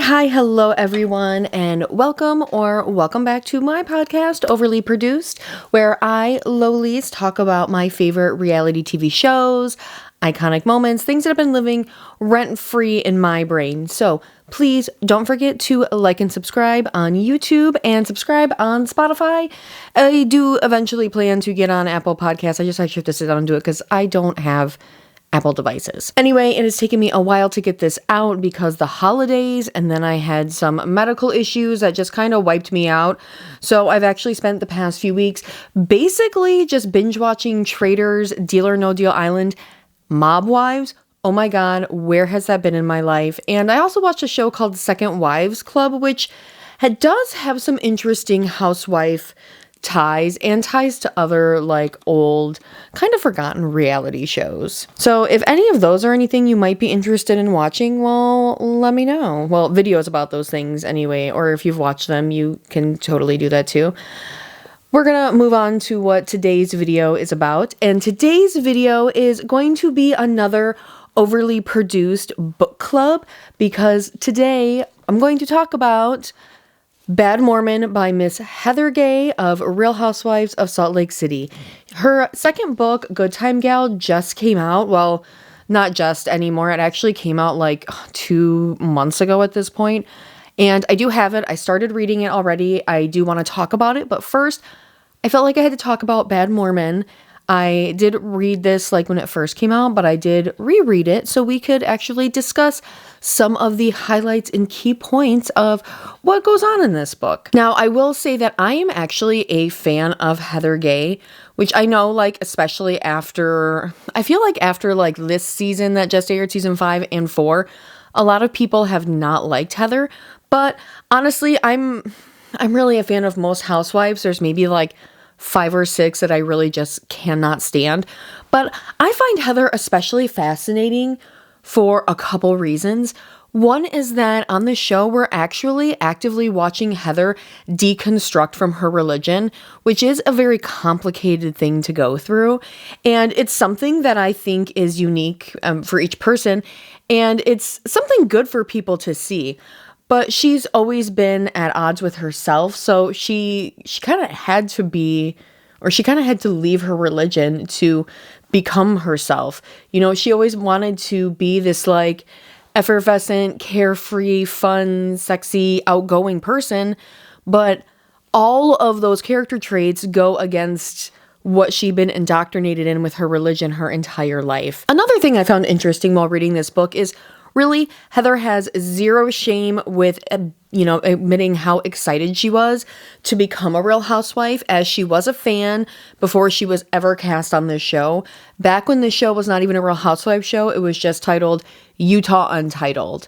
Hi, hello everyone, and welcome back to my podcast, Overly Produced, where I, Lowlies, talk about my favorite reality TV shows, iconic moments, things that have been living rent-free in my brain. So please don't forget to like and subscribe on YouTube and subscribe on Spotify. I do eventually plan to get on Apple Podcasts. I just actually have to sit down and do it because I don't have Apple devices. Anyway, it has taken me a while to get this out because the holidays, and then I had some medical issues that just kind of wiped me out. So I've actually spent the past few weeks basically just binge watching Traitors, Deal or No Deal Island, Mob Wives. Oh my God, where has that been in my life? And I also watched a show called Second Wives Club, which does have some interesting housewife ties and ties to other old kind of forgotten reality shows. So if any of those are anything you might be interested in watching, well, let me know. Well, videos about those things anyway, or if you've watched them, you can totally do that too. We're gonna move on to what today's video is about, and today's video is going to be another overly produced book club because today I'm going to talk about Bad Mormon by Miss Heather Gay of Real Housewives of Salt Lake City. Her second book, Good Time Gal, just came out. Well, not just anymore. It actually came out 2 months ago at this point. And I do have it. I started reading it already. I do want to talk about it. But first, I felt like I had to talk about Bad Mormon. I did read this when it first came out, but I did reread it so we could actually discuss some of the highlights and key points of what goes on in this book. Now, I will say that I am actually a fan of Heather Gay, which I know, especially after this season that just aired, season 5 and 4, a lot of people have not liked Heather, but honestly, I'm really a fan of most housewives. There's maybe 5 or 6 that I really just cannot stand. But I find Heather especially fascinating for a couple reasons. One is that on the show, we're actually actively watching Heather deconstruct from her religion, which is a very complicated thing to go through. And it's something that I think is unique for each person. And it's something good for people to see. But she's always been at odds with herself, so she kind of had to leave her religion to become herself. You know, she always wanted to be this effervescent, carefree, fun, sexy, outgoing person, but all of those character traits go against what she'd been indoctrinated in with her religion her entire life. Another thing I found interesting while reading this book is really, Heather has zero shame with, admitting how excited she was to become a Real Housewife, as she was a fan before she was ever cast on this show. Back when the show was not even a Real Housewife show, it was just titled Utah Untitled.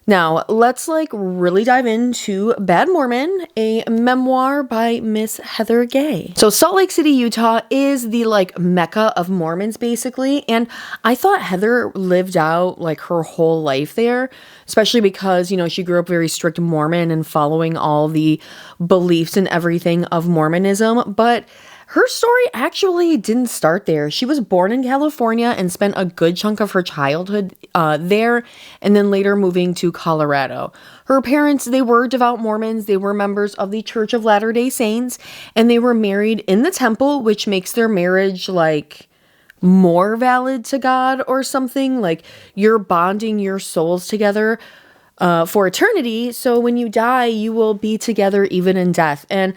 Now, let's really dive into Bad Mormon, a memoir by Miss Heather Gay. So Salt Lake City, Utah is the mecca of Mormons basically. And I thought Heather lived out her whole life there, especially because, she grew up very strict Mormon and following all the beliefs and everything of Mormonism. But her story actually didn't start there. She was born in California and spent a good chunk of her childhood there, and then later moving to Colorado. Her parents, they were devout Mormons. They were members of the Church of Latter-day Saints, and they were married in the temple, which makes their marriage more valid to God or something. You're bonding your souls together for eternity, so when you die, you will be together even in death. And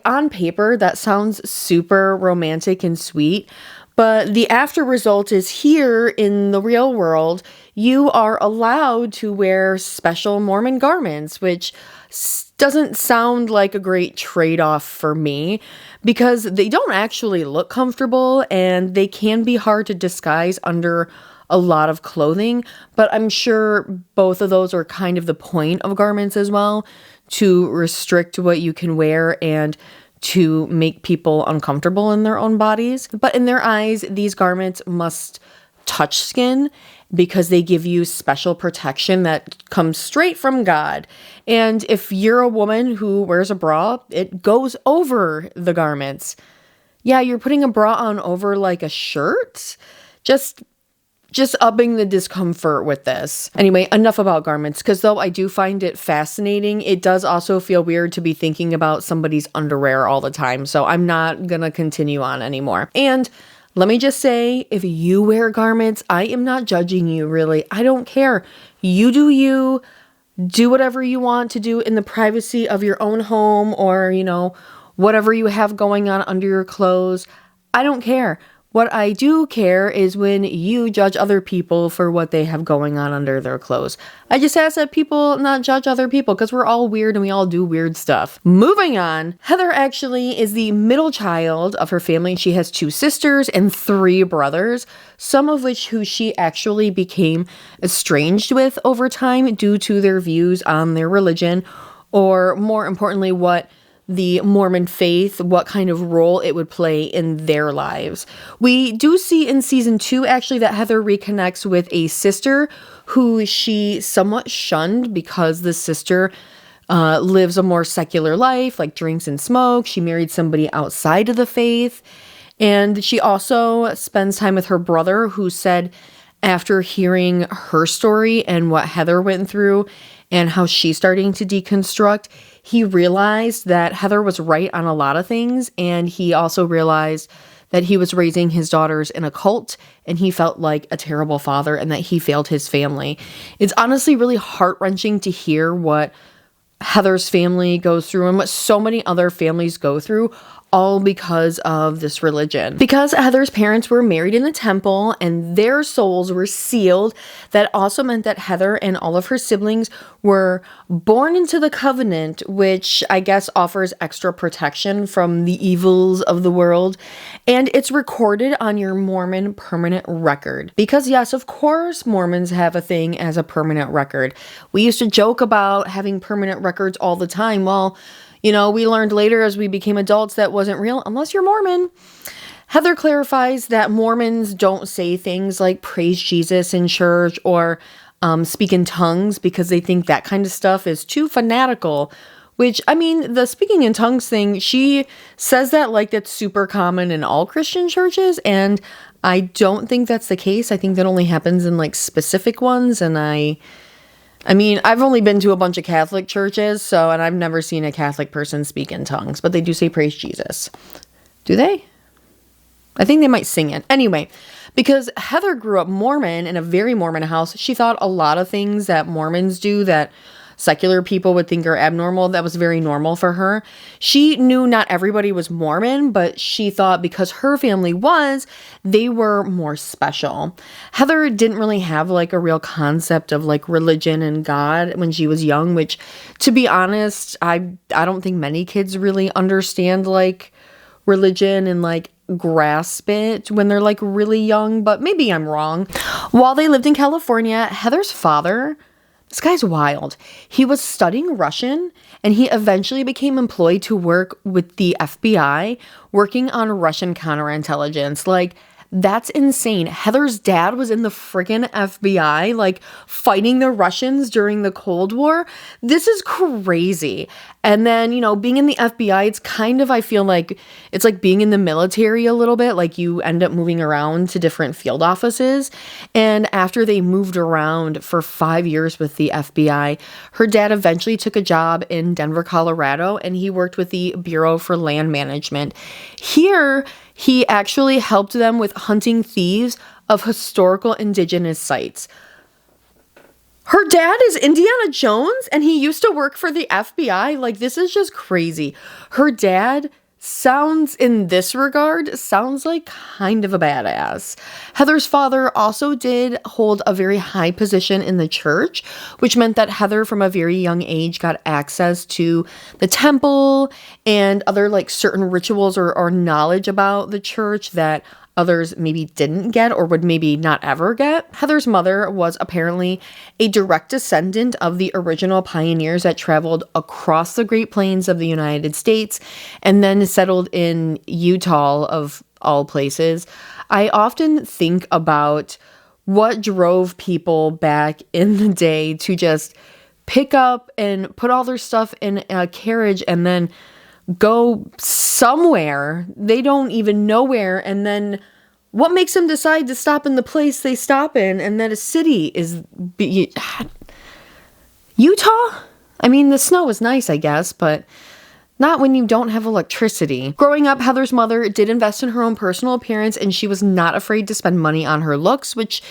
on paper, that sounds super romantic and sweet, but the after result is here in the real world, you are allowed to wear special Mormon garments, which doesn't sound like a great trade-off for me because they don't actually look comfortable and they can be hard to disguise under a lot of clothing, but I'm sure both of those are kind of the point of garments as well, to restrict what you can wear and to make people uncomfortable in their own bodies. But in their eyes, these garments must touch skin because they give you special protection that comes straight from God. And if you're a woman who wears a bra, it goes over the garments. Yeah, you're putting a bra on over a shirt. Just just upping the discomfort with this. Anyway, enough about garments, because though I do find it fascinating, it does also feel weird to be thinking about somebody's underwear all the time. So I'm not gonna continue on anymore. And let me just say, if you wear garments, I am not judging you, really. I don't care. You do you. Do whatever you want to do in the privacy of your own home, or, whatever you have going on under your clothes. I don't care. What I do care is when you judge other people for what they have going on under their clothes. I just ask that people not judge other people, because we're all weird and we all do weird stuff. Moving on, Heather actually is the middle child of her family. She has 2 sisters and 3 brothers, some of which who she actually became estranged with over time due to their views on their religion, or more importantly, what the Mormon faith, what kind of role it would play in their lives. We do see in season 2, actually, that Heather reconnects with a sister who she somewhat shunned because the sister lives a more secular life, like drinks and smokes. She married somebody outside of the faith. And she also spends time with her brother, who said after hearing her story and what Heather went through and how she's starting to deconstruct, he realized that Heather was right on a lot of things, and he also realized that he was raising his daughters in a cult, and he felt like a terrible father and that he failed his family. It's honestly really heart-wrenching to hear what Heather's family goes through and what so many other families go through, all because of this religion. Because Heather's parents were married in the temple and their souls were sealed, that also meant that Heather and all of her siblings were born into the covenant, which I guess offers extra protection from the evils of the world. And it's recorded on your Mormon permanent record. Because yes, of course, Mormons have a thing as a permanent record. We used to joke about having permanent records all the time. Well, we learned later as we became adults that wasn't real unless you're Mormon. Heather clarifies that Mormons don't say things like praise Jesus in church or speak in tongues, because they think that kind of stuff is too fanatical. Which, the speaking in tongues thing, she says that like that's super common in all Christian churches, and I don't think that's the case. I think that only happens in like specific ones, and I've only been to a bunch of Catholic churches, and I've never seen a Catholic person speak in tongues, but they do say praise Jesus. Do they? I think they might sing it. Anyway, because Heather grew up Mormon in a very Mormon house, she thought a lot of things that Mormons do that secular people would think are abnormal, that was very normal for her. She knew not everybody was Mormon, but she thought because her family was, they were more special. Heather didn't really have like a real concept of like religion and God when she was young, which, to be honest, I don't think many kids really understand like religion and like grasp it when they're like really young, but maybe I'm wrong. While they lived in California, Heather's father, this guy's wild. He was studying Russian, and he eventually became employed to work with the FBI, working on Russian counterintelligence. Like, that's insane. Heather's dad was in the friggin' FBI, like, fighting the Russians during the Cold War. This is crazy. And then, being in the FBI, it's kind of, I feel like, it's like being in the military a little bit. Like, you end up moving around to different field offices. And after they moved around for 5 years with the FBI, her dad eventually took a job in Denver, Colorado, and he worked with the Bureau for Land Management. Here, he actually helped them with hunting thieves of historical indigenous sites. Her dad is Indiana Jones, and he used to work for the FBI. Like, this is just crazy. Her dad in this regard, sounds like kind of a badass. Heather's father also did hold a very high position in the church, which meant that Heather from a very young age got access to the temple and other like certain rituals or knowledge about the church that others maybe didn't get or would maybe not ever get. Heather's mother was apparently a direct descendant of the original pioneers that traveled across the Great Plains of the United States and then settled in Utah, of all places. I often think about what drove people back in the day to just pick up and put all their stuff in a carriage and then go somewhere they don't even know where, and then What makes them decide to stop in the place they stop in, and that a city is Utah? I mean, the snow is nice, I guess, but not when you don't have electricity. Growing up, Heather's mother did invest in her own personal appearance, and she was not afraid to spend money on her looks, which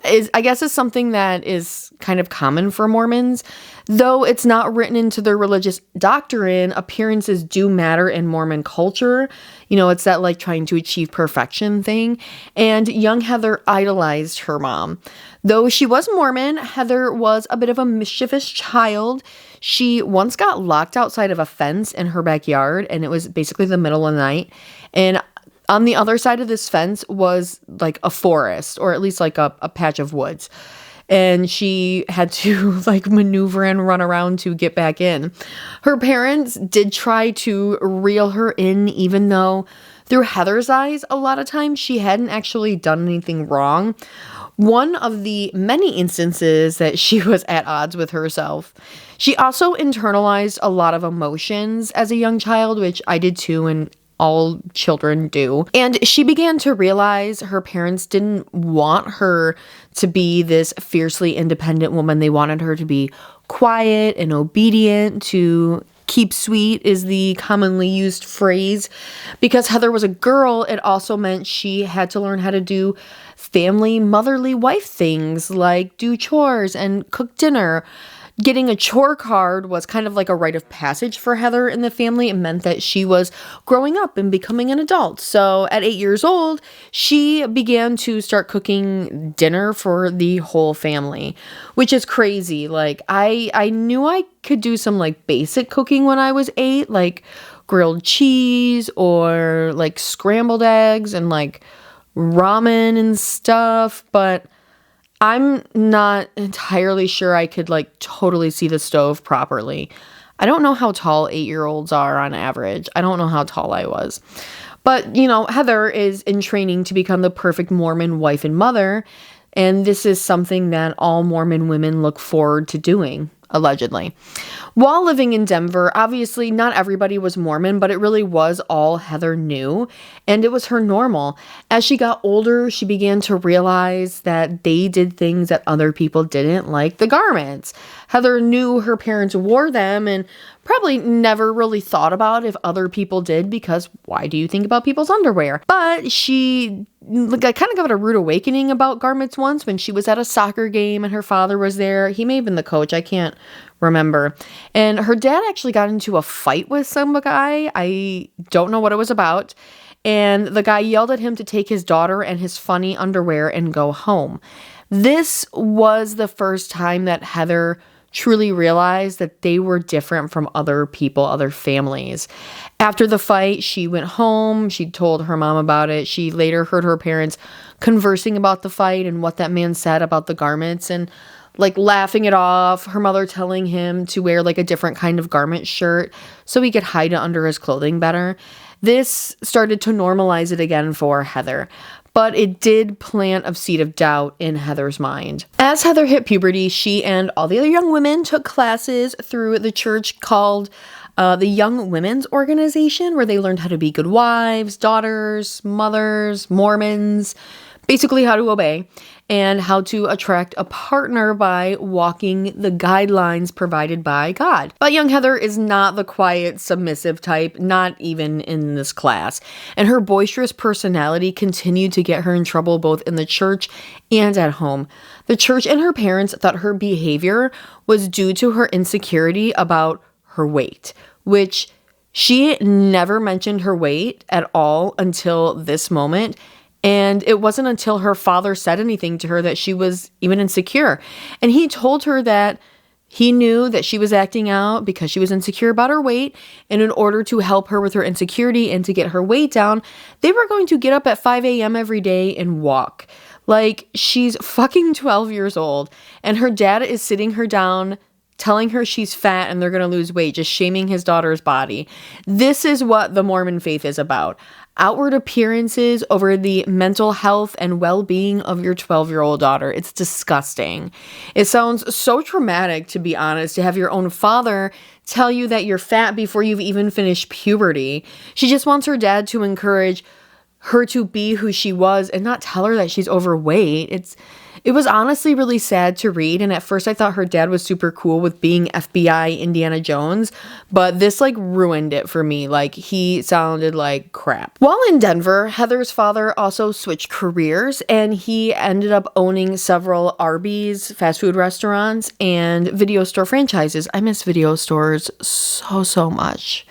I guess is something that is kind of common for Mormons. Though it's not written into their religious doctrine, appearances do matter in Mormon culture. You know, it's that like trying to achieve perfection thing. And young Heather idolized her mom. Though she was Mormon, Heather was a bit of a mischievous child. She once got locked outside of a fence in her backyard, and it was basically the middle of the night. And on the other side of this fence was like a forest, or at least like a patch of woods. And she had to like maneuver and run around to get back in. Her parents did try to reel her in, even though through Heather's eyes, a lot of times she hadn't actually done anything wrong. One of the many instances that she was at odds with herself. She also internalized a lot of emotions as a young child, which I did too, and all children do. And she began to realize her parents didn't want her to be this fiercely independent woman. They wanted her to be quiet and obedient, to keep sweet is the commonly used phrase. Because Heather was a girl, it also meant she had to learn how to do family, motherly wife things like do chores and cook dinner. Getting a chore card was kind of like a rite of passage for Heather in the family. It meant that she was growing up and becoming an adult. So at 8 years old, she began to start cooking dinner for the whole family, which is crazy. Like I knew I could do some like basic cooking when I was 8, like grilled cheese or like scrambled eggs and like ramen and stuff, but I'm not entirely sure I could like totally see the stove properly. I don't know how tall 8-year-olds are on average. I don't know how tall I was. But, you know, Heather is in training to become the perfect Mormon wife and mother. And this is something that all Mormon women look forward to doing, allegedly. While living in Denver, obviously not everybody was Mormon, but it really was all Heather knew, and it was her normal. As she got older, she began to realize that they did things that other people didn't, like the garments. Heather knew her parents wore them and probably never really thought about if other people did, because why do you think about people's underwear? But she kind of got a rude awakening about garments once when she was at a soccer game and her father was there. He may have been the coach. I can't remember. And her dad actually got into a fight with some guy. I don't know what it was about. And the guy yelled at him to take his daughter and his funny underwear and go home. This was the first time that Heather truly realized that they were different from other people, other families. After the fight, she went home. She told her mom about it. She later heard her parents conversing about the fight and what that man said about the garments and like laughing it off. Her mother telling him to wear like a different kind of garment shirt so he could hide it under his clothing better. This started to normalize it again for Heather. But it did plant a seed of doubt in Heather's mind. As Heather hit puberty, she and all the other young women took classes through the church called the Young Women's Organization, where they learned how to be good wives, daughters, mothers, Mormons, basically how to obey, and how to attract a partner by walking the guidelines provided by God. But young Heather is not the quiet, submissive type, not even in this class. And her boisterous personality continued to get her in trouble both in the church and at home. The church and her parents thought her behavior was due to her insecurity about her weight, which she never mentioned her weight at all until this moment. And it wasn't until her father said anything to her that she was even insecure. And he told her that he knew that she was acting out because she was insecure about her weight. And in order to help her with her insecurity and to get her weight down, they were going to get up at 5 a.m. every day and walk. Like, she's fucking 12 years old. And her dad is sitting her down, telling her she's fat and they're going to lose weight, just shaming his daughter's body. This is what the Mormon faith is about. Outward appearances over the mental health and well-being of your 12-year-old daughter. It's disgusting. It sounds so traumatic, to be honest, to have your own father tell you that you're fat before you've even finished puberty. She just wants her dad to encourage her to be who she was and not tell her that she's overweight. It was honestly really sad to read, and at first I thought her dad was super cool with being FBI Indiana Jones, but this like ruined it for me. Like, he sounded like crap. While in Denver, Heather's father also switched careers, and he ended up owning several Arby's fast food restaurants and video store franchises. I miss video stores so much.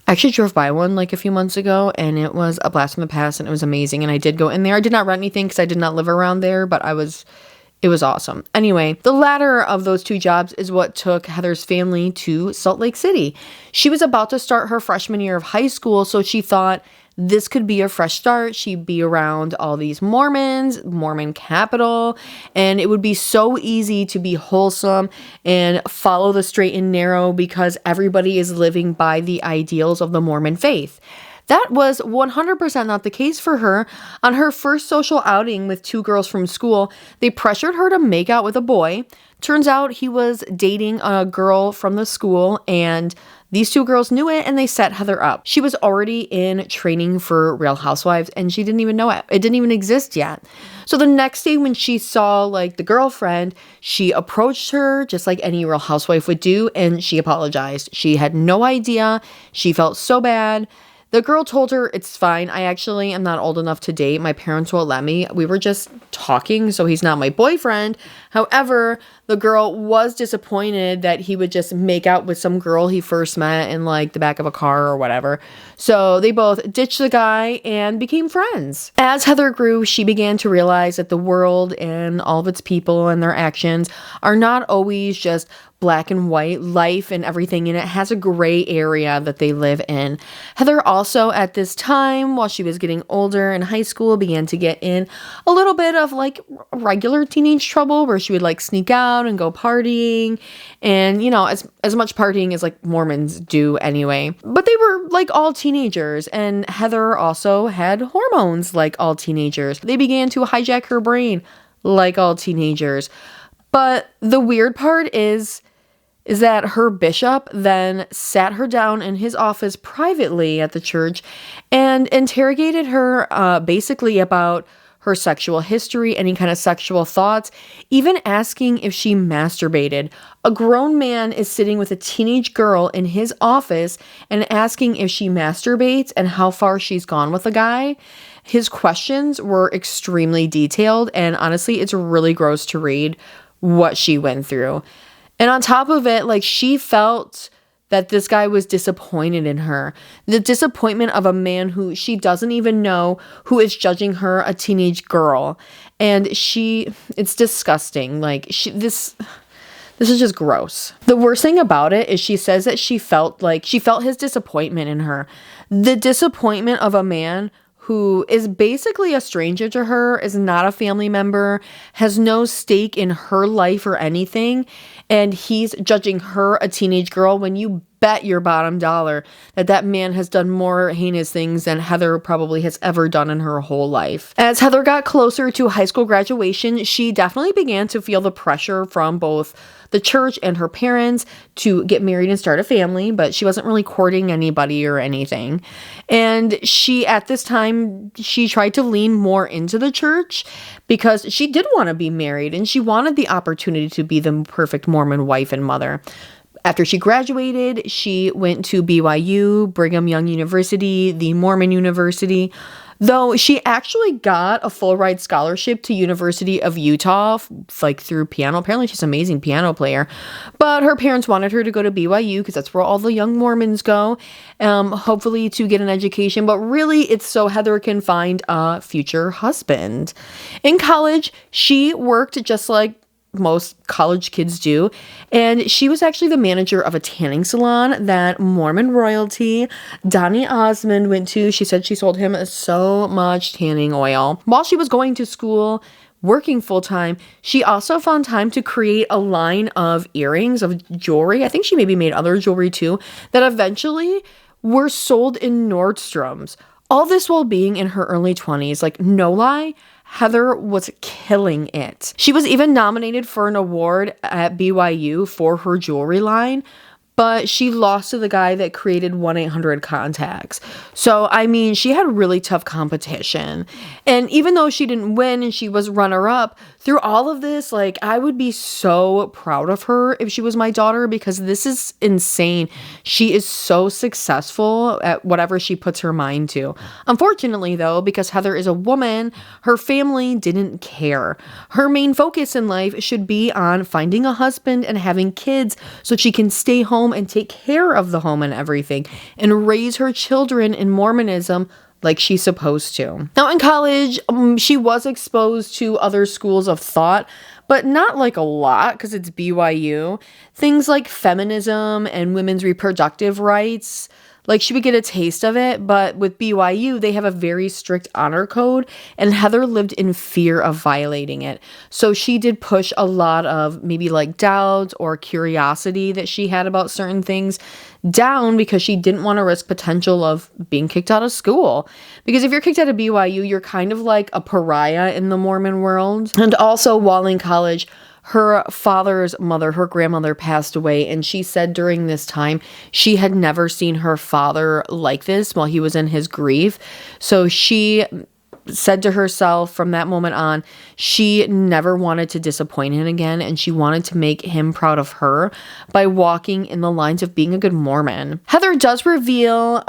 I actually drove by one like a few months ago, and it was a blast from the past, and it was amazing. And I did go in there. I did not rent anything because I did not live around there, but it was awesome. Anyway, the latter of those two jobs is what took Heather's family to Salt Lake City. She was about to start her freshman year of high school, so she thought this could be a fresh start. She'd be around all these Mormons, Mormon capital, and it would be so easy to be wholesome and follow the straight and narrow because everybody is living by the ideals of the Mormon faith. That was 100% not the case for her. On her first social outing with two girls from school, they pressured her to make out with a boy. Turns out he was dating a girl from the school, and these two girls knew it, and they set Heather up. She was already in training for Real Housewives, and she didn't even know it. It didn't even exist yet. So the next day when she saw like the girlfriend, she approached her just like any Real Housewife would do, and she apologized. She had no idea. She felt so bad. The girl told her, it's fine. I actually am not old enough to date. My parents won't let me. We were just talking, so he's not my boyfriend. However, the girl was disappointed that he would just make out with some girl he first met in like the back of a car or whatever. So they both ditched the guy and became friends. As Heather grew, she began to realize that the world and all of its people and their actions are not always just black and white. Life and everything in it has a gray area that they live in. Heather also at this time, while she was getting older in high school, began to get in a little bit of like regular teenage trouble where she would like sneak out and go partying, and you know, as much partying as like Mormons do anyway. But they were like all teenagers, and Heather also had hormones like all teenagers. They began to hijack her brain like all teenagers. But the weird part is that her bishop then sat her down in his office privately at the church and interrogated her basically about her sexual history, any kind of sexual thoughts, even asking if she masturbated. A grown man is sitting with a teenage girl in his office and asking if she masturbates and how far she's gone with a guy. His questions were extremely detailed, and honestly, it's really gross to read what she went through. And on top of it, like, she felt that this guy was disappointed in her. The disappointment of a man who she doesn't even know, who is judging her, a teenage girl. And it's disgusting. Like, this is just gross. The worst thing about it is she says that she felt his disappointment in her. The disappointment of a man who is basically a stranger to her, is not a family member, has no stake in her life or anything, and he's judging her, a teenage girl, when you bet your bottom dollar that man has done more heinous things than Heather probably has ever done in her whole life. As Heather got closer to high school graduation, she definitely began to feel the pressure from both the church and her parents to get married and start a family, but she wasn't really courting anybody or anything. And at this time, she tried to lean more into the church because she did want to be married and she wanted the opportunity to be the perfect Mormon wife and mother. After she graduated, she went to BYU, Brigham Young University, the Mormon University, though she actually got a full ride scholarship to University of Utah, like through piano. Apparently she's an amazing piano player, but her parents wanted her to go to BYU because that's where all the young Mormons go, hopefully to get an education. But really, it's so Heather can find a future husband. In college, she worked just like most college kids do, and she was actually the manager of a tanning salon that Mormon royalty Donny Osmond went to. She said she sold him so much tanning oil. While she was going to school, working full-time, she also found time to create a line of earrings, of jewelry. I think she maybe made other jewelry too, that eventually were sold in Nordstrom's. All this while being in her early 20s. Like, no lie, Heather was killing it. She was even nominated for an award at BYU for her jewelry line, but she lost to the guy that created 1-800-CONTACTS. So, I mean, she had really tough competition. And even though she didn't win and she was runner-up, through all of this, like, I would be so proud of her if she was my daughter, because this is insane. She is so successful at whatever she puts her mind to. Unfortunately, though, because Heather is a woman, her family didn't care. Her main focus in life should be on finding a husband and having kids so she can stay home and take care of the home and everything and raise her children in Mormonism like she's supposed to. Now in college, she was exposed to other schools of thought, but not like a lot because it's BYU. Things like feminism and women's reproductive rights, like she would get a taste of it, but with BYU, they have a very strict honor code, and Heather lived in fear of violating it. So she did push a lot of maybe like doubts or curiosity that she had about certain things down because she didn't want to risk potential of being kicked out of school. Because if you're kicked out of BYU, you're kind of like a pariah in the Mormon world. And also while in college, her father's mother, her grandmother, passed away, and she said during this time she had never seen her father like this while he was in his grief. So she said to herself from that moment on, she never wanted to disappoint him again, and she wanted to make him proud of her by walking in the lines of being a good Mormon. Heather does reveal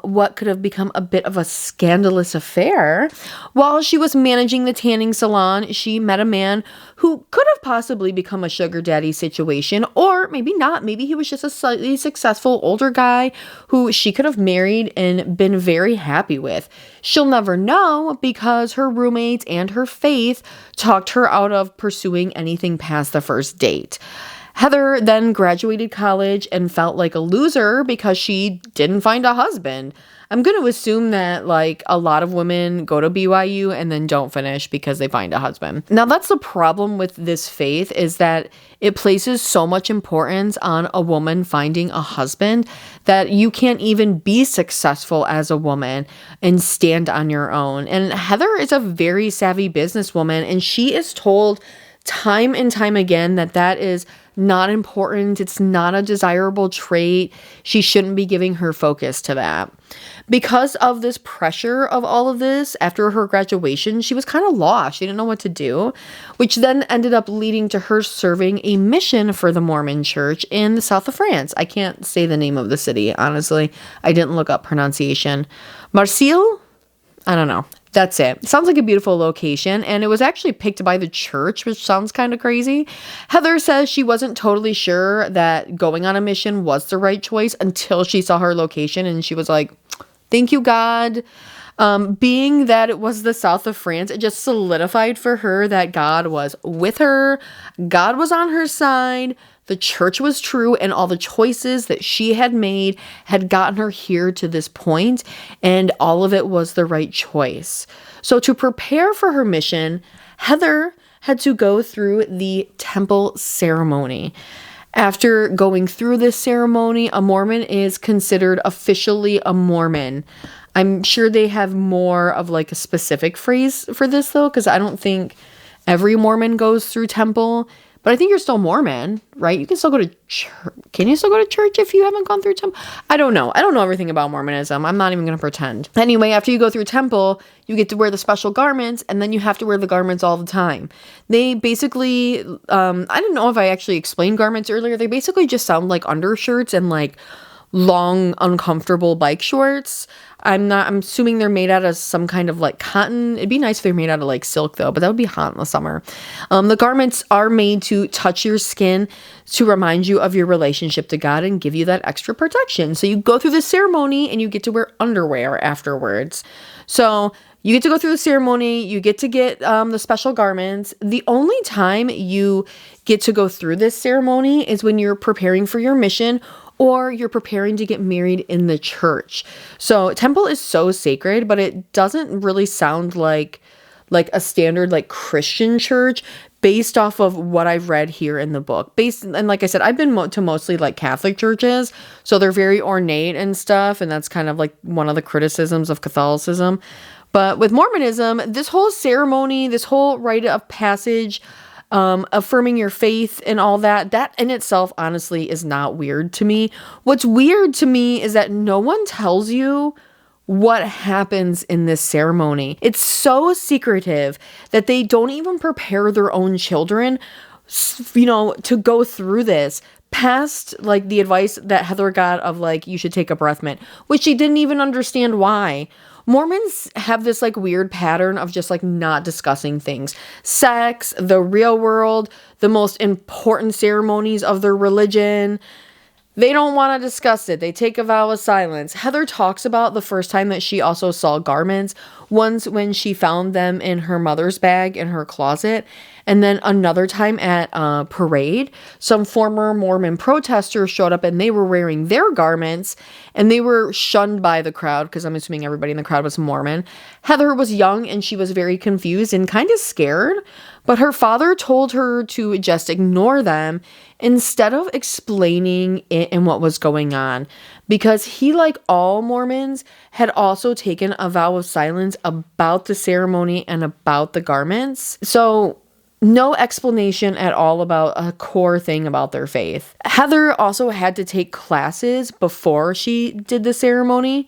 what could have become a bit of a scandalous affair. While she was managing the tanning salon, she met a man who could have possibly become a sugar daddy situation, or maybe not. Maybe he was just a slightly successful older guy who she could have married and been very happy with. She'll never know because her roommates and her faith talked her out of pursuing anything past the first date. Heather then graduated college and felt like a loser because she didn't find a husband. I'm going to assume that like a lot of women go to BYU and then don't finish because they find a husband. Now that's the problem with this faith, is that it places so much importance on a woman finding a husband that you can't even be successful as a woman and stand on your own. And Heather is a very savvy businesswoman, and she is told time and time again that that is not important. It's not a desirable trait. She shouldn't be giving her focus to that. Because of this pressure of all of this, after her graduation, she was kind of lost. She didn't know what to do, which then ended up leading to her serving a mission for the Mormon Church in the south of France. I can't say the name of the city, honestly. I didn't look up pronunciation. Marseille? I don't know. That's it. Sounds like a beautiful location, and it was actually picked by the church, which sounds kind of crazy. Heather says she wasn't totally sure that going on a mission was the right choice until she saw her location, and she was like, thank you, God. Being that it was the south of France, it just solidified for her that God was with her. God was on her side. The church was true, and all the choices that she had made had gotten her here to this point, and all of it was the right choice. So to prepare for her mission, Heather had to go through the temple ceremony. After going through this ceremony, a Mormon is considered officially a Mormon. I'm sure they have more of like a specific phrase for this though, because I don't think every Mormon goes through temple. But I think you're still Mormon, right? You can still go to church. Can you still go to church if you haven't gone through temple? I don't know. I don't know everything about Mormonism. I'm not even going to pretend. Anyway, after you go through temple, you get to wear the special garments, and then you have to wear the garments all the time. They basically, I don't know if I actually explained garments earlier. They basically just sound like undershirts and like long, uncomfortable bike shorts. I'm assuming they're made out of some kind of like cotton. It'd be nice if they're made out of like silk though, but that would be hot in the summer. The garments are made to touch your skin to remind you of your relationship to God and give you that extra protection. So you go through the ceremony and you get to wear underwear afterwards. So you get to go through the ceremony, you get to get the special garments. The only time you get to go through this ceremony is when you're preparing for your mission or you're preparing to get married in the church. So temple is so sacred, but it doesn't really sound like a standard like Christian church based off of what I've read here in the book. And like I said, I've been to mostly like Catholic churches, so they're very ornate and stuff, and that's kind of like one of the criticisms of Catholicism. But with Mormonism, this whole ceremony, this whole rite of passage, affirming your faith and all that. That in itself, honestly, is not weird to me. What's weird to me is that no one tells you what happens in this ceremony. It's so secretive that they don't even prepare their own children, to go through this, past like the advice that Heather got of like, you should take a breath mint, which she didn't even understand why. Mormons have this like weird pattern of just like not discussing things. Sex, the real world, the most important ceremonies of their religion. They don't want to discuss it. They take a vow of silence. Heather talks about the first time that she also saw garments. Once when she found them in her mother's bag in her closet. And then another time at a parade, some former Mormon protesters showed up and they were wearing their garments and they were shunned by the crowd because I'm assuming everybody in the crowd was Mormon. Heather was young and she was very confused and kind of scared, but her father told her to just ignore them instead of explaining it and what was going on, because he, like all Mormons, had also taken a vow of silence about the ceremony and about the garments. So no explanation at all about a core thing about their faith. Heather also had to take classes before she did the ceremony,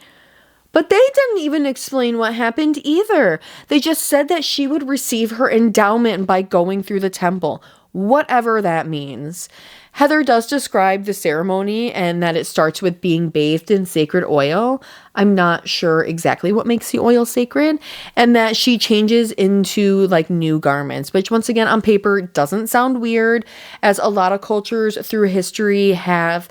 but they didn't even explain what happened either. They just said that she would receive her endowment by going through the temple, whatever that means. Heather does describe the ceremony and that it starts with being bathed in sacred oil. I'm not sure exactly what makes the oil sacred, and that she changes into like new garments, which once again on paper doesn't sound weird, as a lot of cultures through history have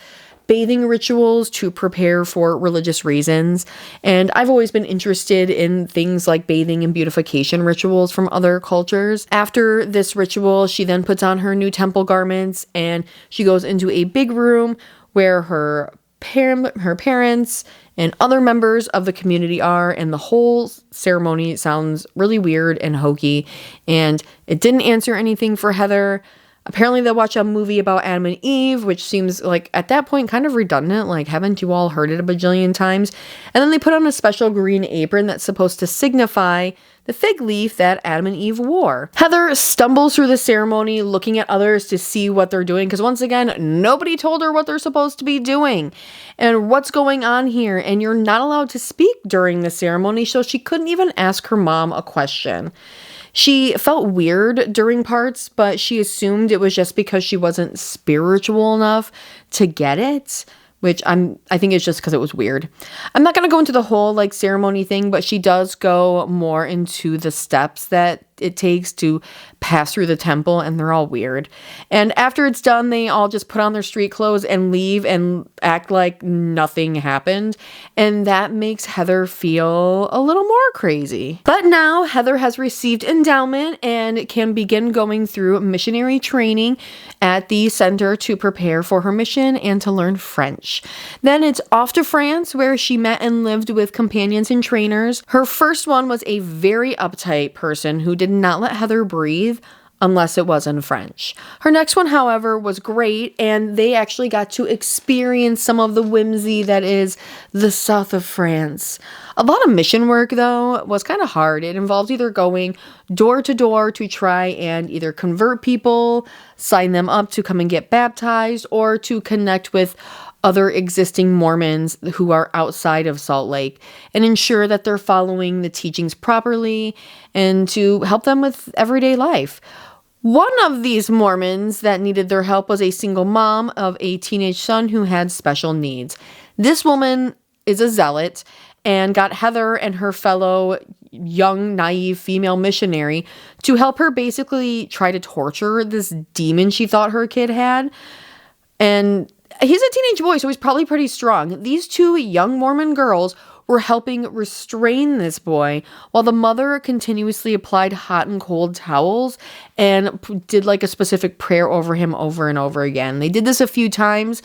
bathing rituals to prepare for religious reasons. And I've always been interested in things like bathing and beautification rituals from other cultures. After this ritual, she then puts on her new temple garments and she goes into a big room where her parents and other members of the community are, and the whole ceremony sounds really weird and hokey, and it didn't answer anything for Heather. Apparently they'll watch a movie about Adam and Eve, which seems like at that point kind of redundant. Like, haven't you all heard it a bajillion times? And then they put on a special green apron that's supposed to signify the fig leaf that Adam and Eve wore. Heather stumbles through the ceremony looking at others to see what they're doing, because once again, nobody told her what they're supposed to be doing and what's going on here. And you're not allowed to speak during the ceremony, so she couldn't even ask her mom a question. She felt weird during parts, but she assumed it was just because she wasn't spiritual enough to get it, which I think it's just because it was weird. I'm not going to go into the whole like ceremony thing, but she does go more into the steps that it takes to pass through the temple, and they're all weird. And after it's done, they all just put on their street clothes and leave and act like nothing happened. And that makes Heather feel a little more crazy. But now Heather has received endowment and can begin going through missionary training at the center to prepare for her mission and to learn French. Then it's off to France, where she met and lived with companions and trainers. Her first one was a very uptight person who did not let Heather breathe unless it was in French. Her next one, however, was great, and they actually got to experience some of the whimsy that is the south of France. A lot of mission work, though, was kind of hard. It involved either going door to door to try and either convert people, sign them up to come and get baptized, or to connect with other existing Mormons who are outside of Salt Lake and ensure that they're following the teachings properly and to help them with everyday life. One of these Mormons that needed their help was a single mom of a teenage son who had special needs. This woman is a zealot and got Heather and her fellow young, naive female missionary to help her basically try to torture this demon she thought her kid had. And he's a teenage boy, so he's probably pretty strong. These two young Mormon girls were helping restrain this boy while the mother continuously applied hot and cold towels and did like a specific prayer over him over and over again. They did this a few times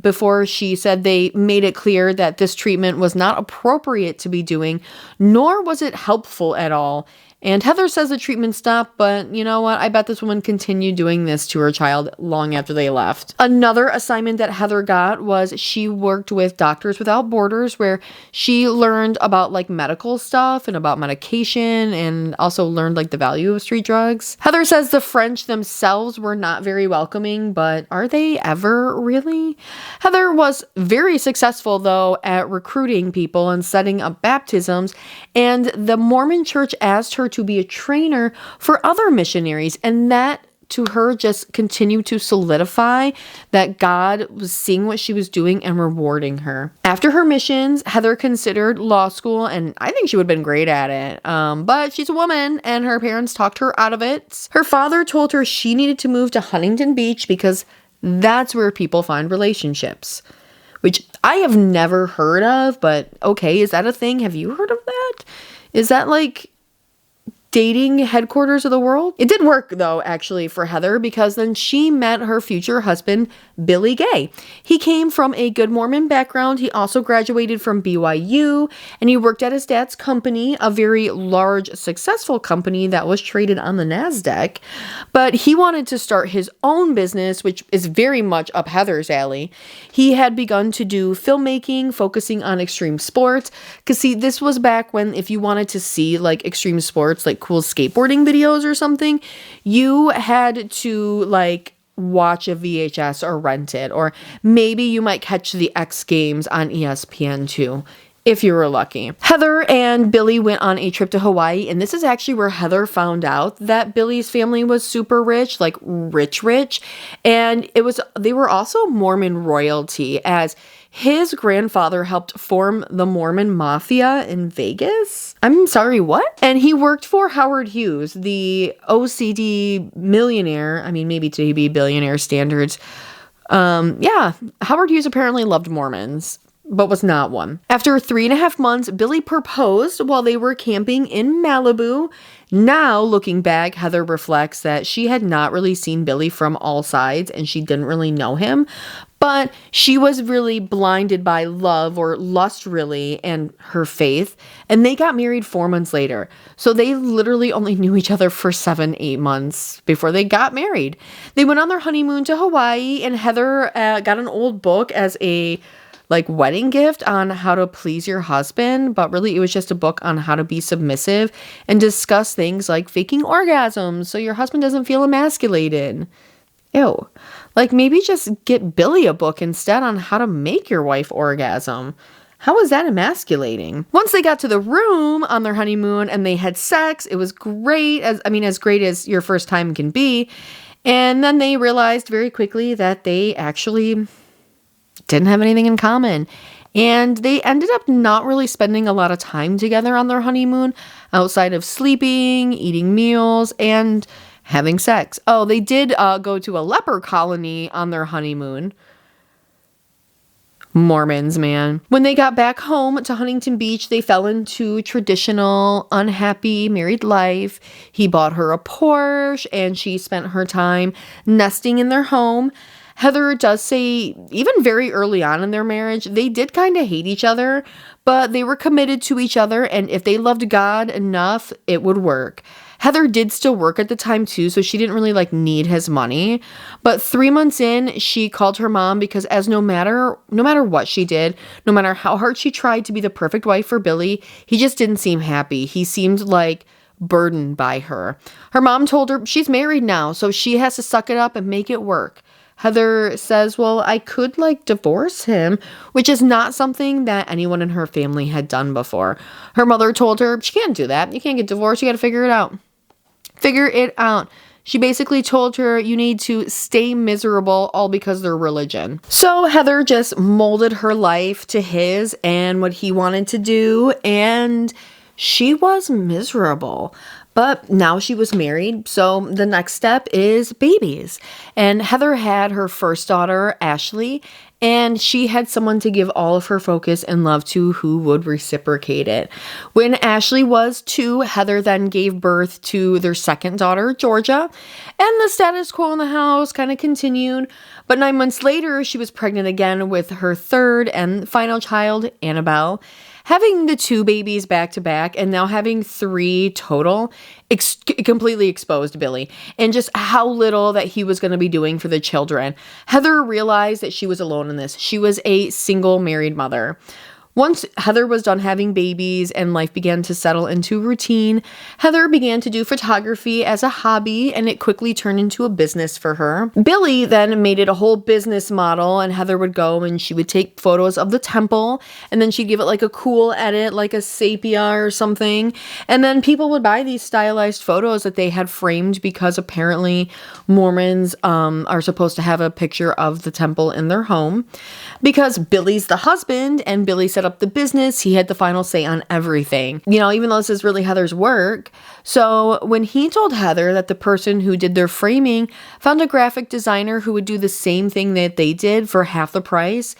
before she said they made it clear that this treatment was not appropriate to be doing, nor was it helpful at all. And Heather says the treatment stopped, but you know what? I bet this woman continued doing this to her child long after they left. Another assignment that Heather got was she worked with Doctors Without Borders, where she learned about like medical stuff and about medication, and also learned like the value of street drugs. Heather says the French themselves were not very welcoming, but are they ever really? Heather was very successful though at recruiting people and setting up baptisms, and the Mormon church asked her to be a trainer for other missionaries, and that to her just continued to solidify that God was seeing what she was doing and rewarding her. After her missions, Heather considered law school, and I think she would have been great at it. But she's a woman, and her parents talked her out of it. Her father told her she needed to move to Huntington Beach because that's where people find relationships, which I have never heard of, but okay, is that a thing? Have you heard of that? Is that like dating headquarters of the world? It did work though, actually, for Heather, because then she met her future husband, Billy Gay. He came from a good Mormon background. He also graduated from BYU, and he worked at his dad's company, a very large, successful company that was traded on the NASDAQ. But he wanted to start his own business, which is very much up Heather's alley. He had begun to do filmmaking, focusing on extreme sports. Because see, this was back when if you wanted to see like extreme sports, like cool skateboarding videos or something, you had to like watch a VHS or rent it, or maybe you might catch the X Games on ESPN too, if you were lucky. Heather and Billy went on a trip to Hawaii, and this is actually where Heather found out that Billy's family was super rich, like rich, and they were also Mormon royalty, as his grandfather helped form the Mormon Mafia in Vegas. I'm sorry, what? And he worked for Howard Hughes, the OCD millionaire. I mean, maybe to be billionaire standards. Yeah, Howard Hughes apparently loved Mormons, but was not one. After 3.5 months, Billy proposed while they were camping in Malibu. Now, looking back, Heather reflects that she had not really seen Billy from all sides, and she didn't really know him. But she was really blinded by love, or lust really, and her faith. And they got married 4 months later. So they literally only knew each other for 7-8 months before they got married. They went on their honeymoon to Hawaii, and Heather got an old book as a wedding gift on how to please your husband, but really it was just a book on how to be submissive and discuss things like faking orgasms so your husband doesn't feel emasculated. Ew. Maybe just get Billy a book instead on how to make your wife orgasm. How is that emasculating? Once they got to the room on their honeymoon and they had sex, it was great, as great as your first time can be. And then they realized very quickly that they actually didn't have anything in common. And they ended up not really spending a lot of time together on their honeymoon outside of sleeping, eating meals, and having sex. Oh, they did go to a leper colony on their honeymoon. Mormons, man. When they got back home to Huntington Beach, they fell into traditional, unhappy married life. He bought her a Porsche, and she spent her time nesting in their home. Heather does say, even very early on in their marriage, they did kind of hate each other, but they were committed to each other, and if they loved God enough, it would work. Heather did still work at the time too, so she didn't really need his money. But 3 months in, she called her mom because as no matter what she did, no matter how hard she tried to be the perfect wife for Billy, he just didn't seem happy. He seemed burdened by her. Her mom told her she's married now, so she has to suck it up and make it work. Heather says, well, I could divorce him, which is not something that anyone in her family had done before. Her mother told her she can't do that. You can't get divorced. You got to figure it out. Figure it out. She basically told her you need to stay miserable all because of their religion. So Heather just molded her life to his and what he wanted to do, and she was miserable. But now she was married, so the next step is babies. And Heather had her first daughter, Ashley, and she had someone to give all of her focus and love to who would reciprocate it. When Ashley was 2, Heather then gave birth to their second daughter, Georgia, and the status quo in the house kind of continued. But 9 months later, she was pregnant again with her third and final child, Annabelle. Having the 2 babies back to back and now having 3 total completely exposed Billy and just how little that he was going to be doing for the children. Heather realized that she was alone in this. She was a single married mother. Once Heather was done having babies and life began to settle into routine, Heather began to do photography as a hobby, and it quickly turned into a business for her. Billy then made it a whole business model, and Heather would go and she would take photos of the temple, and then she'd give it like a cool edit, like a sepia or something, and then people would buy these stylized photos that they had framed because apparently Mormons are supposed to have a picture of the temple in their home. Because Billy's the husband and Billy set up the business, he had the final say on everything. You know, even though this is really Heather's work. So when he told Heather that the person who did their framing found a graphic designer who would do the same thing that they did for half the price,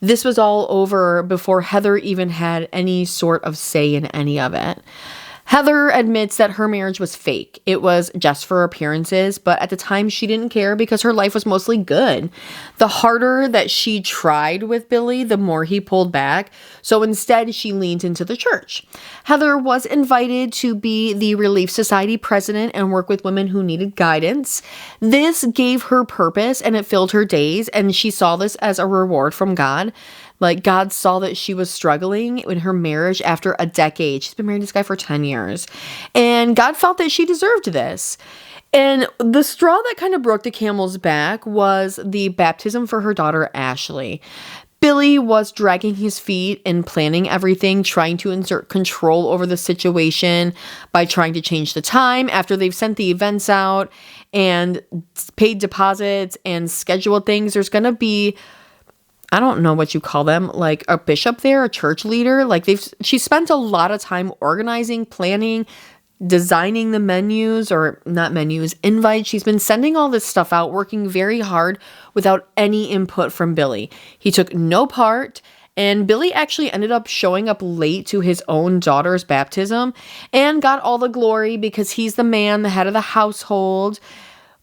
this was all over before Heather even had any sort of say in any of it. Heather admits that her marriage was fake. It was just for appearances, but at the time she didn't care because her life was mostly good. The harder that she tried with Billy, the more he pulled back. So instead, she leaned into the church. Heather was invited to be the Relief Society president and work with women who needed guidance. This gave her purpose and it filled her days, and she saw this as a reward from God. Like, God saw that she was struggling in her marriage after a decade. She's been married to this guy for 10 years. And God felt that she deserved this. And the straw that kind of broke the camel's back was the baptism for her daughter, Ashley. Billy was dragging his feet and planning everything, trying to insert control over the situation by trying to change the time after they've sent the events out and paid deposits and scheduled things. There's going to be, I don't know what you call them, like a bishop there, a church leader. Like she spent a lot of time organizing, planning, designing the menus, or not menus, invites. She's been sending all this stuff out, working very hard without any input from Billy. He took no part, and Billy actually ended up showing up late to his own daughter's baptism and got all the glory because he's the man, the head of the household.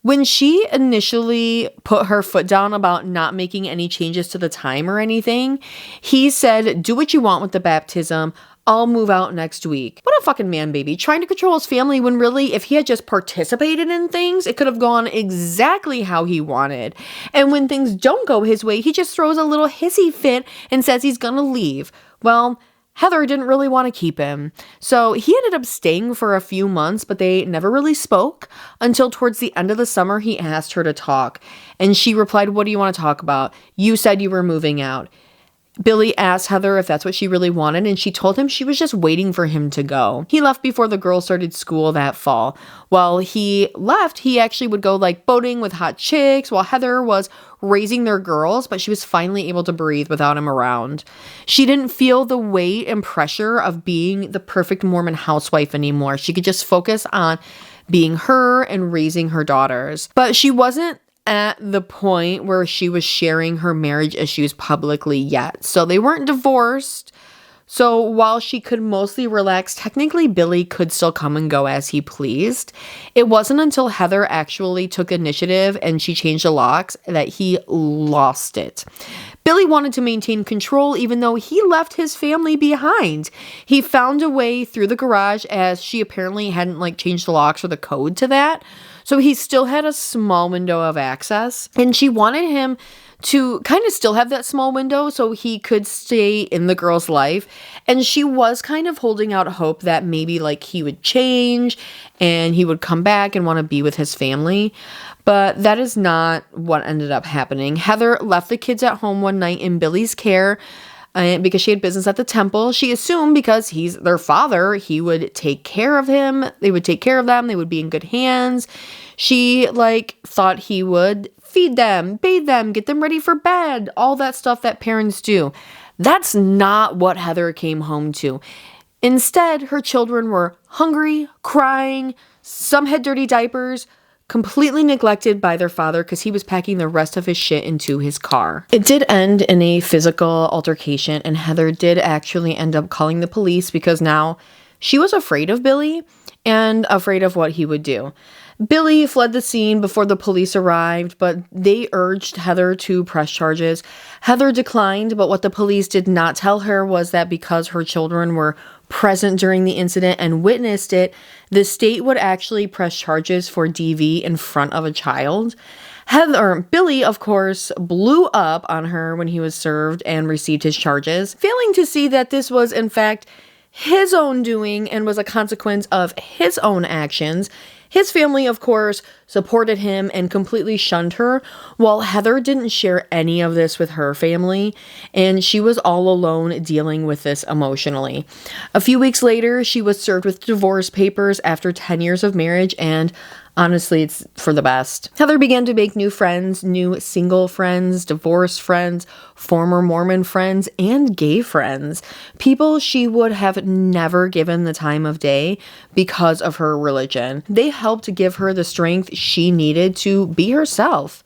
When she initially put her foot down about not making any changes to the time or anything, he said, "Do what you want with the baptism. I'll move out next week." What a fucking man, baby. Trying to control his family when really, if he had just participated in things, it could have gone exactly how he wanted. And when things don't go his way, he just throws a little hissy fit and says he's gonna leave. Well, Heather didn't really want to keep him. So he ended up staying for a few months, but they never really spoke until towards the end of the summer, he asked her to talk. And she replied, "What do you want to talk about? You said you were moving out." Billy asked Heather if that's what she really wanted, and she told him she was just waiting for him to go. He left before the girls started school that fall. While he left, he actually would go like boating with hot chicks while Heather was raising their girls, but she was finally able to breathe without him around. She didn't feel the weight and pressure of being the perfect Mormon housewife anymore. She could just focus on being her and raising her daughters. But she wasn't at the point where she was sharing her marriage issues publicly yet. So they weren't divorced. So while she could mostly relax, technically Billy could still come and go as he pleased. It wasn't until Heather actually took initiative and she changed the locks that he lost it. Billy wanted to maintain control even though he left his family behind. He found a way through the garage as she apparently hadn't changed the locks or the code to that. So he still had a small window of access, and she wanted him to kind of still have that small window so he could stay in the girl's life. And she was kind of holding out hope that maybe he would change and he would come back and want to be with his family. But that is not what ended up happening. Heather left the kids at home one night in Billy's care because she had business at the temple. She assumed because he's their father, he would take care of him. They would take care of them. They would be in good hands. She thought he would feed them, bathe them, get them ready for bed, all that stuff that parents do. That's not what Heather came home to. Instead, her children were hungry, crying, some had dirty diapers, completely neglected by their father because he was packing the rest of his shit into his car. It did end in a physical altercation, and Heather did actually end up calling the police because now she was afraid of Billy and afraid of what he would do. Billy fled the scene before the police arrived, but they urged Heather to press charges. Heather declined, but what the police did not tell her was that because her children were present during the incident and witnessed it, the state would actually press charges for DV in front of a child. Billy, of course, blew up on her when he was served and received his charges, failing to see that this was, in fact, his own doing and was a consequence of his own actions. His family, of course, supported him and completely shunned her, while Heather didn't share any of this with her family, and she was all alone dealing with this emotionally. A few weeks later, she was served with divorce papers after 10 years of marriage, and honestly, it's for the best. Heather began to make new friends, new single friends, divorced friends, former Mormon friends, and gay friends. People she would have never given the time of day because of her religion. They helped give her the strength she needed to be herself.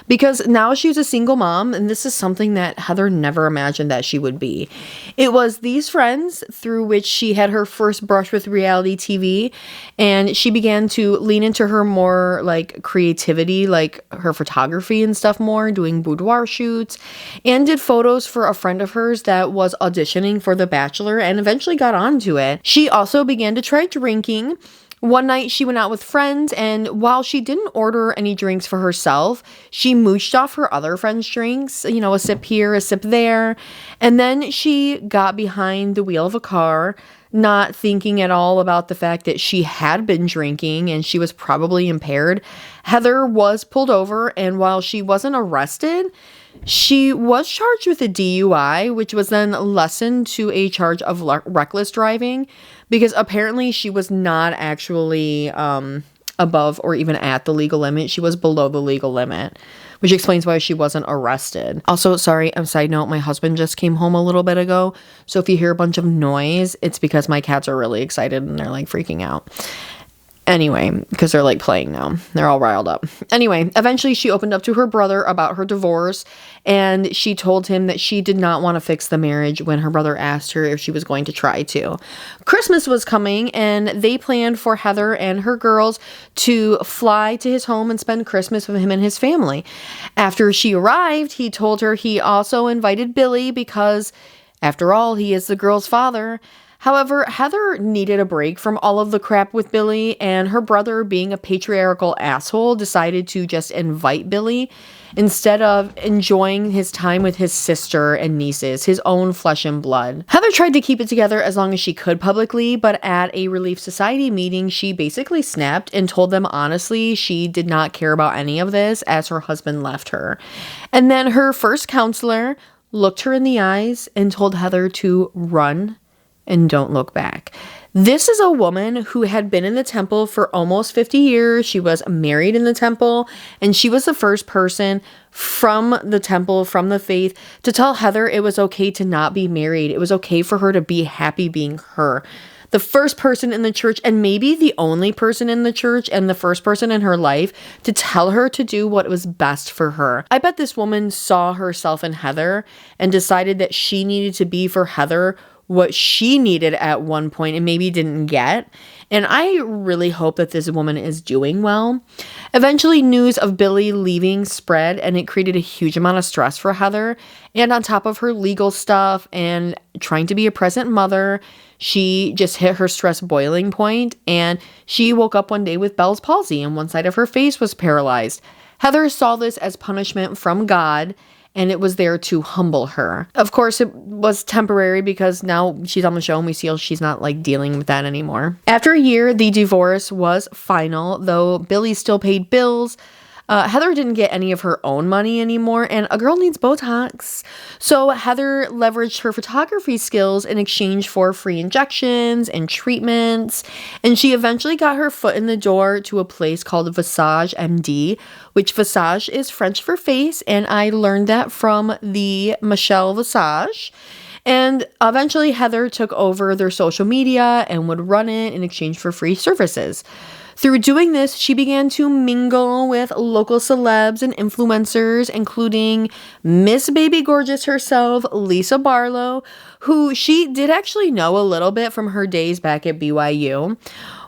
Because now she's a single mom, and this is something that Heather never imagined that she would be. It was these friends through which she had her first brush with reality TV, and she began to lean into her more like creativity, like her photography and stuff more, doing boudoir shoots, and did photos for a friend of hers that was auditioning for The Bachelor and eventually got onto it. She also began to try drinking. One night she went out with friends, and while she didn't order any drinks for herself, she mooched off her other friends' drinks, a sip here, a sip there, and then she got behind the wheel of a car, not thinking at all about the fact that she had been drinking and she was probably impaired. Heather was pulled over, and while she wasn't arrested, she was charged with a DUI, which was then lessened to a charge of reckless driving, because apparently she was not actually above or even at the legal limit. She was below the legal limit, which explains why she wasn't arrested. Also, sorry, a side note, my husband just came home a little bit ago, so if you hear a bunch of noise, it's because my cats are really excited and they're like freaking out. Anyway, because they're like playing now. They're all riled up. Anyway, eventually she opened up to her brother about her divorce, and she told him that she did not want to fix the marriage when her brother asked her if she was going to try to. Christmas was coming, and they planned for Heather and her girls to fly to his home and spend Christmas with him and his family. After she arrived, he told her he also invited Billy because, after all, he is the girl's father. However, Heather needed a break from all of the crap with Billy, and her brother, being a patriarchal asshole, decided to just invite Billy instead of enjoying his time with his sister and nieces, his own flesh and blood. Heather tried to keep it together as long as she could publicly, but at a Relief Society meeting, she basically snapped and told them honestly she did not care about any of this as her husband left her. And then her first counselor looked her in the eyes and told Heather to run and don't look back. This is a woman who had been in the temple for almost 50 years. She was married in the temple, and she was the first person from the temple, from the faith, to tell Heather it was okay to not be married. It was okay for her to be happy being her. The first person in the church, and maybe the only person in the church, and the first person in her life to tell her to do what was best for her. I bet this woman saw herself in Heather and decided that she needed to be for Heather what she needed at one point and maybe didn't get. And I really hope that this woman is doing well. Eventually, news of Billy leaving spread, and it created a huge amount of stress for Heather. And on top of her legal stuff and trying to be a present mother, she just hit her stress boiling point, and she woke up one day with Bell's palsy and one side of her face was paralyzed. Heather saw this as punishment from God, and it was there to humble her. Of course, it was temporary because now she's on the show and we see she's not like dealing with that anymore. After a year, the divorce was final, though Billy still paid bills. Heather didn't get any of her own money anymore, and a girl needs Botox. So Heather leveraged her photography skills in exchange for free injections and treatments, and she eventually got her foot in the door to a place called Visage MD, which Visage is French for face, and I learned that from the Michelle Visage. And eventually Heather took over their social media and would run it in exchange for free services. Through doing this, she began to mingle with local celebs and influencers, including Miss Baby Gorgeous herself, Lisa Barlow, who she did actually know a little bit from her days back at BYU.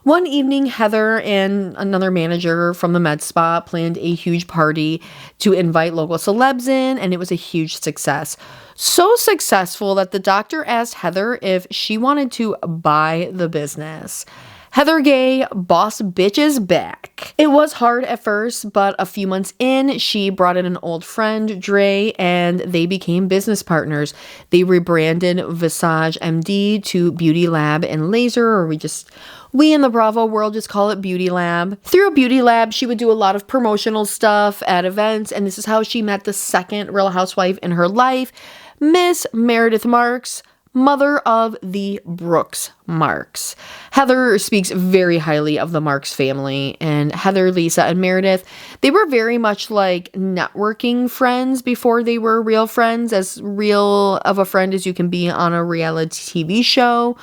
One evening, Heather and another manager from the med spa planned a huge party to invite local celebs in, and it was a huge success. So successful that the doctor asked Heather if she wanted to buy the business. Heather Gay, boss bitch, is back. It was hard at first, but a few months in, she brought in an old friend, Dre, and they became business partners. They rebranded Visage MD to Beauty Lab and Laser, or we in the Bravo world just call it Beauty Lab. Through Beauty Lab, she would do a lot of promotional stuff at events, and this is how she met the second Real Housewife in her life, Miss Meredith Marks, mother of the Brooks Marks. Heather speaks very highly of the Marks family, and Heather, Lisa, and Meredith, they were very much like networking friends before they were real friends, as real of a friend as you can be on a reality TV show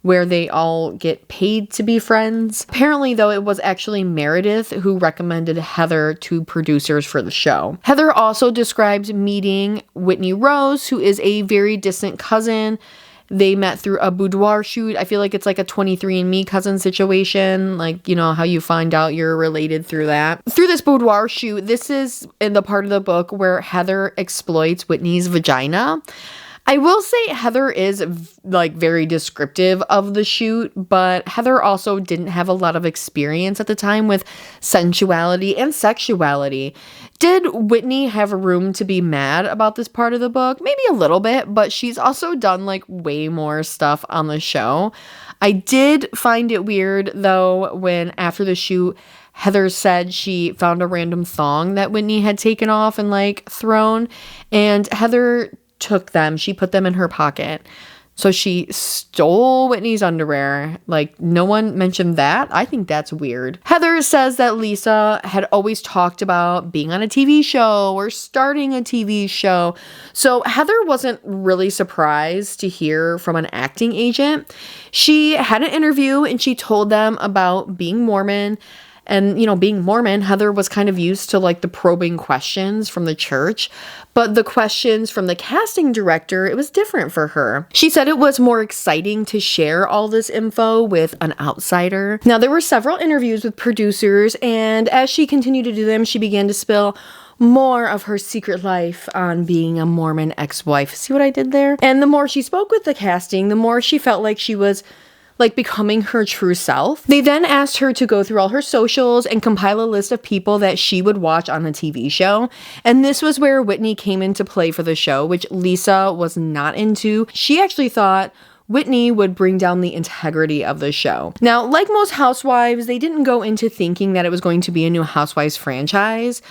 where they all get paid to be friends. Apparently, though, it was actually Meredith who recommended Heather to producers for the show. Heather also describes meeting Whitney Rose, who is a very distant cousin. They met through a boudoir shoot. I feel like it's like a 23andMe cousin situation, like, you know, how you find out you're related through that. Through this boudoir shoot, this is in the part of the book where Heather exploits Whitney's vagina. I will say Heather is like very descriptive of the shoot, but Heather also didn't have a lot of experience at the time with sensuality and sexuality. Did Whitney have room to be mad about this part of the book? Maybe a little bit, but she's also done like way more stuff on the show. I did find it weird though when after the shoot, Heather said she found a random thong that Whitney had taken off and like thrown, and Heather took them. She put them in her pocket. So she stole Whitney's underwear. Like, no one mentioned that. I think that's weird. Heather says that Lisa had always talked about being on a TV show or starting a TV show. So Heather wasn't really surprised to hear from an acting agent. She had an interview and she told them about being Mormon. And, you know, being Mormon, Heather was kind of used to like the probing questions from the church, but the questions from the casting director, it was different for her. She said it was more exciting to share all this info with an outsider. Now, there were several interviews with producers, and as she continued to do them, she began to spill more of her secret life on being a Mormon ex-wife. See what I did there? And the more she spoke with the casting, the more she felt like she was like becoming her true self. They then asked her to go through all her socials and compile a list of people that she would watch on a TV show. And this was where Whitney came into play for the show, which Lisa was not into. She actually thought Whitney would bring down the integrity of the show. Now, like most housewives, they didn't go into thinking that it was going to be a new Housewives franchise.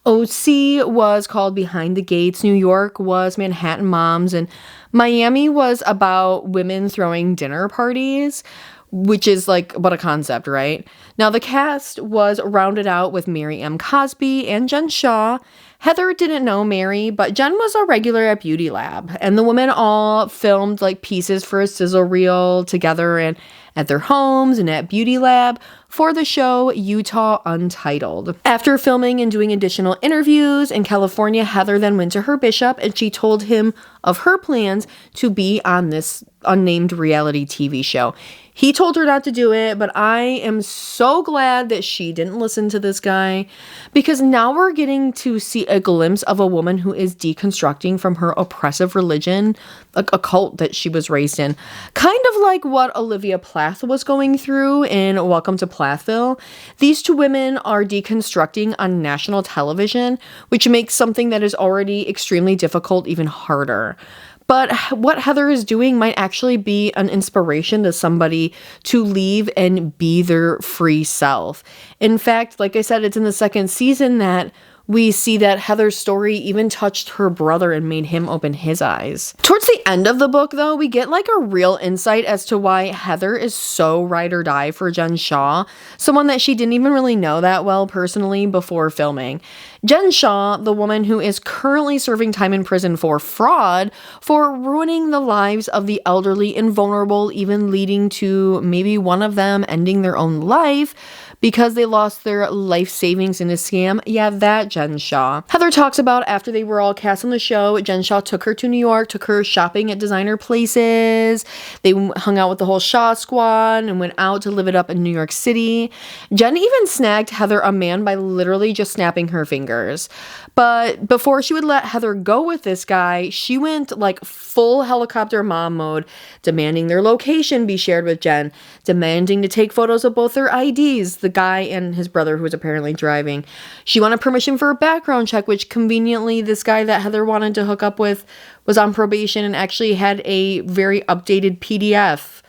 OC was called Behind the Gates, New York was Manhattan Moms, and Miami was about women throwing dinner parties, which is like, what a concept, right? Now, the cast was rounded out with Mary M. Cosby and Jen Shaw. Heather didn't know Mary, but Jen was a regular at Beauty Lab, and the women all filmed like pieces for a sizzle reel together and at their homes and at Beauty Lab for the show Utah Untitled. After filming and doing additional interviews in California, Heather then went to her bishop and she told him of her plans to be on this unnamed reality TV show. He told her not to do it, but I am so glad that she didn't listen to this guy, because now we're getting to see a glimpse of a woman who is deconstructing from her oppressive religion, a cult that she was raised in. Kind of like what Olivia Plath was going through in Welcome to Plathville. These two women are deconstructing on national television, which makes something that is already extremely difficult even harder. But what Heather is doing might actually be an inspiration to somebody to leave and be their free self. In fact, like I said, it's in the second season that we see that Heather's story even touched her brother and made him open his eyes. Towards the end of the book, though, we get like a real insight as to why Heather is so ride or die for Jen Shaw, someone that she didn't even really know that well personally before filming. Jen Shaw, the woman who is currently serving time in prison for fraud, for ruining the lives of the elderly and vulnerable, even leading to maybe one of them ending their own life because they lost their life savings in a scam. Yeah, that Jen Shaw. Heather talks about after they were all cast on the show, Jen Shaw took her to New York, took her shopping at designer places. They hung out with the whole Shaw squad and went out to live it up in New York City. Jen even snagged Heather a man by literally just snapping her fingers. But before she would let Heather go with this guy, she went like full helicopter mom mode, demanding their location be shared with Jen, demanding to take photos of both their IDs, the guy and his brother who was apparently driving. She wanted permission for a background check, which conveniently this guy that Heather wanted to hook up with was on probation and actually had a very updated PDF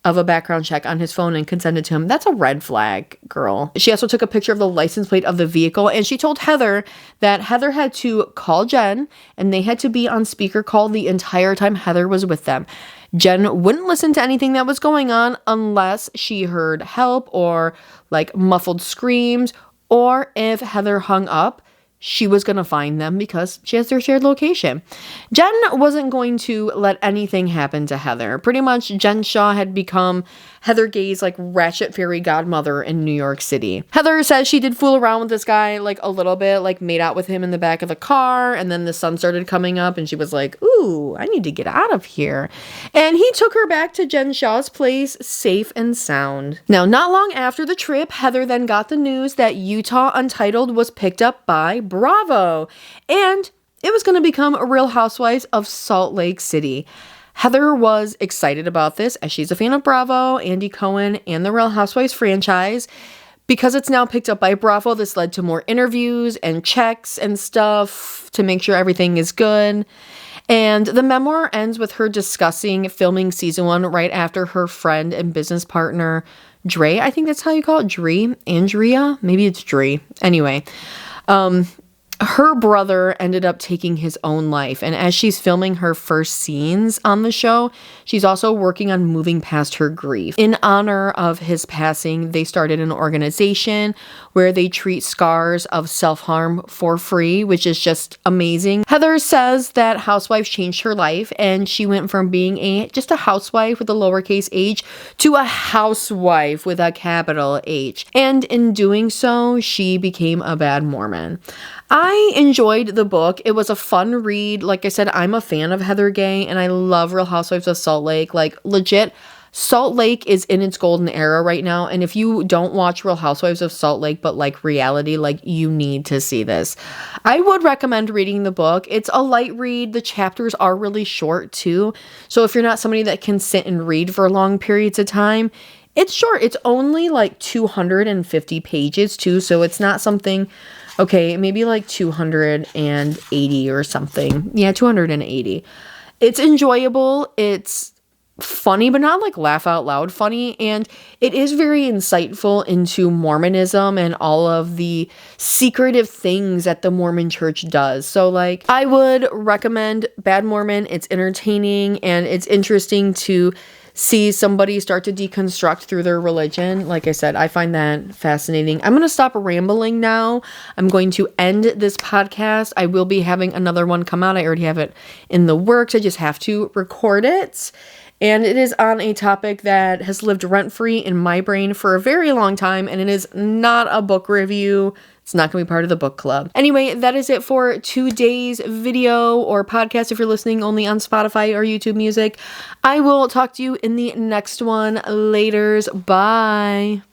of a background check on his phone and consented to him. That's a red flag, girl. She also took a picture of the license plate of the vehicle, and she told Heather that Heather had to call Jen and they had to be on speaker call the entire time Heather was with them. Jen wouldn't listen to anything that was going on unless she heard help or like muffled screams, or if Heather hung up, she was going to find them because she has their shared location. Jen wasn't going to let anything happen to Heather. Pretty much, Jen Shaw had become Heather Gay's like ratchet fairy godmother in New York City. Heather says she did fool around with this guy like a little bit, like made out with him in the back of the car, and then the sun started coming up and she was like, ooh, I need to get out of here. And he took her back to Jen Shaw's place safe and sound. Now, not long after the trip, Heather then got the news that Utah Untitled was picked up by Bravo, and it was going to become a Real Housewives of Salt Lake City. Heather was excited about this as she's a fan of Bravo, Andy Cohen, and the Real Housewives franchise. Because it's now picked up by Bravo, this led to more interviews and checks and stuff to make sure everything is good. And the memoir ends with her discussing filming season 1 right after her friend and business partner, Dre, I think that's how you call it, Dre, Andrea, maybe it's Dre. Anyway, her brother ended up taking his own life. And as she's filming her first scenes on the show, she's also working on moving past her grief. In honor of his passing, they started an organization where they treat scars of self-harm for free, which is just amazing. Heather says that Housewives changed her life, and she went from being just a housewife with a lowercase h to a housewife with a capital H. And in doing so, she became a bad Mormon. I enjoyed the book. It was a fun read. Like I said, I'm a fan of Heather Gay and I love Real Housewives of Salt Lake. Like legit, Salt Lake is in its golden era right now. And if you don't watch Real Housewives of Salt Lake, but like reality, like you need to see this. I would recommend reading the book. It's a light read. The chapters are really short too. So if you're not somebody that can sit and read for long periods of time, it's short. It's only like 250 pages too. So it's not something... Okay, maybe like 280 or something. Yeah, 280. It's enjoyable. It's funny, but not like laugh out loud funny. And it is very insightful into Mormonism and all of the secretive things that the Mormon church does. So like, I would recommend Bad Mormon. It's entertaining and it's interesting to see somebody start to deconstruct through their religion. Like I said, I find that fascinating. I'm going to stop rambling now. I'm going to end this podcast. I will be having another one come out. I already have it in the works. I just have to record it. And it is on a topic that has lived rent-free in my brain for a very long time. And it is not a book review. It's not going to be part of the book club. Anyway, that is it for today's video or podcast if you're listening only on Spotify or YouTube Music. I will talk to you in the next one. Laters. Bye.